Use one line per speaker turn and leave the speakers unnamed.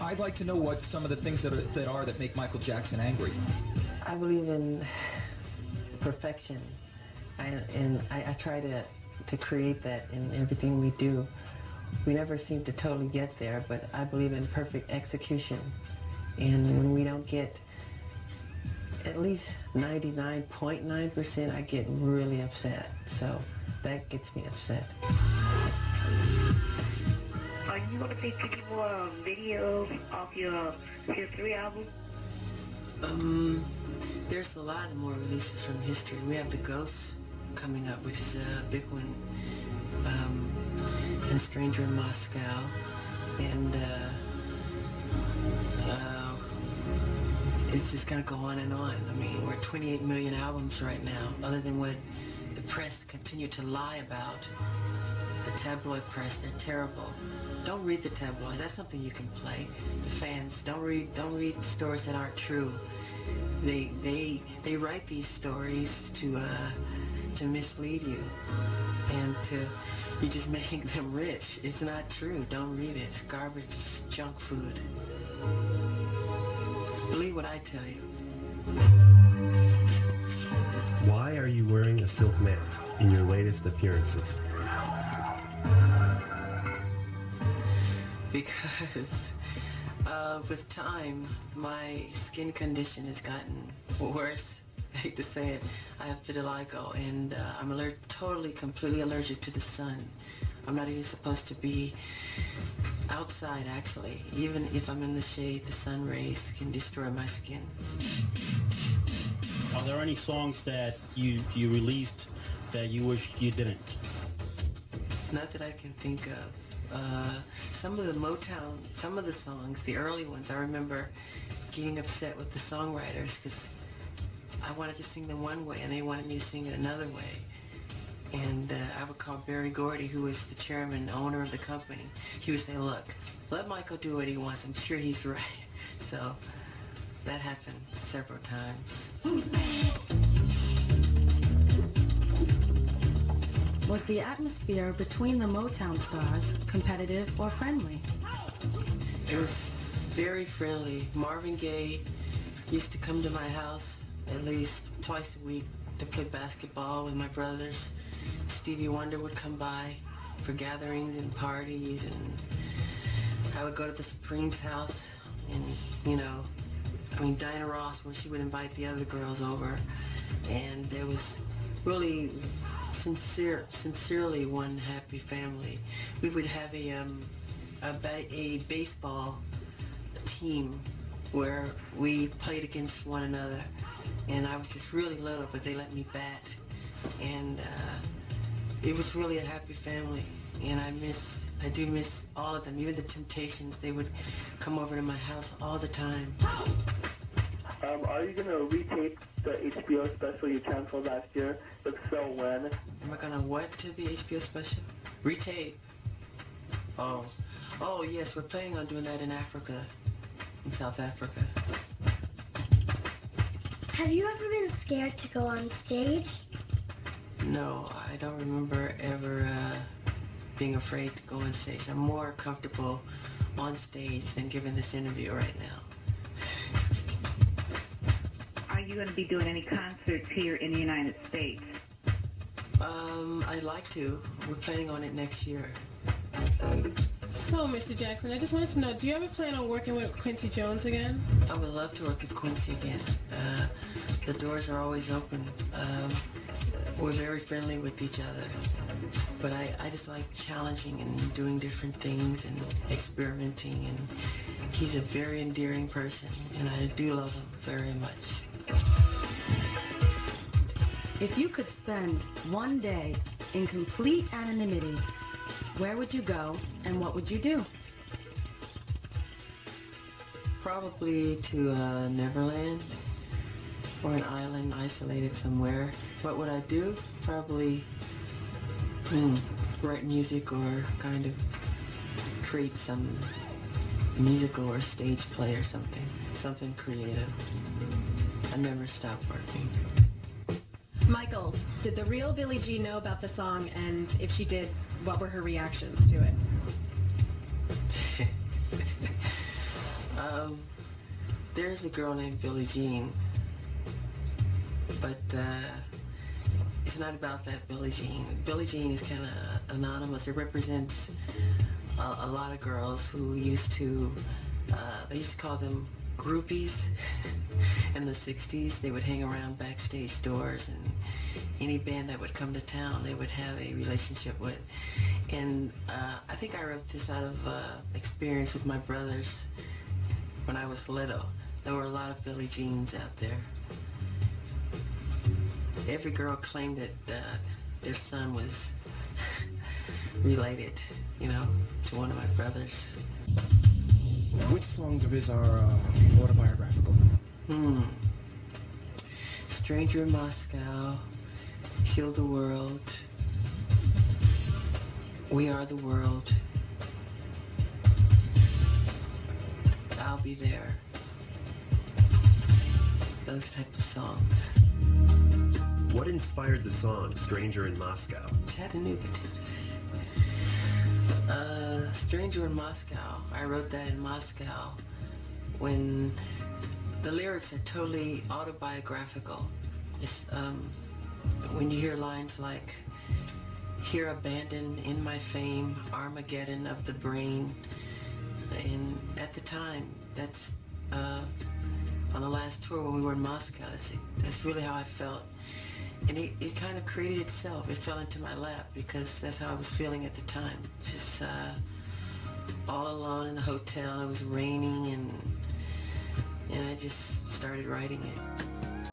I'd like to know what some of the things that make Michael Jackson angry.
I believe in perfection, and I try to create that in everything we do. We never seem to totally get there, but I believe in perfect execution. And when we don't get at least 99.9%, I get really upset. So that gets me upset.
Are you going to be taking more videos off your 3 album?
There's a lot more releases from history. We have The Ghosts coming up, which is a big one, and Stranger in Moscow, and it's just going to go on and on. I mean, we're 28 million albums right now, other than what the press continue to lie about. The tabloid press, they're terrible. Don't read the tabloid. That's something you can play. The fans, don't read stories that aren't true. They write these stories to mislead you, and you're just making them rich. It's not true. Don't read it. It's garbage. It's junk food. Believe what I tell you.
Why are you wearing a silk mask in your latest appearances?
Because with time, my skin condition has gotten worse. I hate to say it. I have vitiligo, and I'm completely allergic to the sun. I'm not even supposed to be outside, actually. Even if I'm in the shade, the sun rays can destroy my skin.
Are there any songs that you released that you wish you didn't?
Not that I can think of. Some of the Motown, some of the songs, the early ones, I remember getting upset with the songwriters because I wanted to sing them one way and they wanted me to sing it another way. And I would call Barry Gordy, who was the chairman, owner of the company. He would say, look, let Michael do what he wants. I'm sure he's right. So that happened several times.
Was the atmosphere between the Motown stars competitive or friendly?
It was very friendly. Marvin Gaye used to come to my house at least twice a week to play basketball with my brothers. Stevie Wonder would come by for gatherings and parties, and I would go to the Supreme's house, and Diana Ross, when she would invite the other girls over, and there was really sincerely one happy family. We would have a baseball team where we played against one another, and I was just really little, but they let me bat, and it was really a happy family, and I do miss all of them. Even the Temptations, they would come over to my house all the time.
Are you going to retape the HBO special you canceled last year? If so, when?
Am I going to what to the HBO special? Retape. Oh, yes, we're planning on doing that in Africa, in South Africa.
Have you ever been scared to go on stage?
No, I don't remember ever being afraid to go on stage. I'm more comfortable on stage than giving this interview right now.
Are you going to be doing any concerts here in the United States?
I'd like to. We're planning on it next year.
So, Mr. Jackson, I just wanted to know, do you ever plan on working with Quincy Jones again?
I would love to work with Quincy again. The doors are always open. We're very friendly with each other. But I just like challenging and doing different things and experimenting. And he's a very endearing person, and I do love him very much.
If you could spend one day in complete anonymity, where would you go and what would you do?
Probably to Neverland or an island isolated somewhere. What would I do? Probably write music or kind of create some musical or stage play or something. Something creative. I never stop working.
Michael, did the real Billie Jean know about the song, and if she did, what were her reactions to it?
there's a girl named Billie Jean, but it's not about that Billie Jean. Billie Jean is kind of anonymous. It represents a lot of girls who used to, they used to call them groupies in the 60s. They would hang around backstage doors, and any band that would come to town, they would have a relationship with. And I think I wrote this out of experience with my brothers when I was little. There were a lot of Billie Jeans out there. Every girl claimed that their son was related, to one of my brothers.
Which songs of his are autobiographical?
Stranger in Moscow, Heal the World, We Are the World, I'll Be There. Those type of songs.
What inspired the song Stranger in Moscow?
Chattanooga, Tennessee. Stranger in Moscow. I wrote that in Moscow when the lyrics are totally autobiographical. It's, when you hear lines like, here abandoned in my fame, Armageddon of the brain. And at the time, that's on the last tour when we were in Moscow, that's really how I felt. And it kind of created itself. It fell into my lap because that's how I was feeling at the time. Just all alone in a hotel. It was raining, and I just started writing it.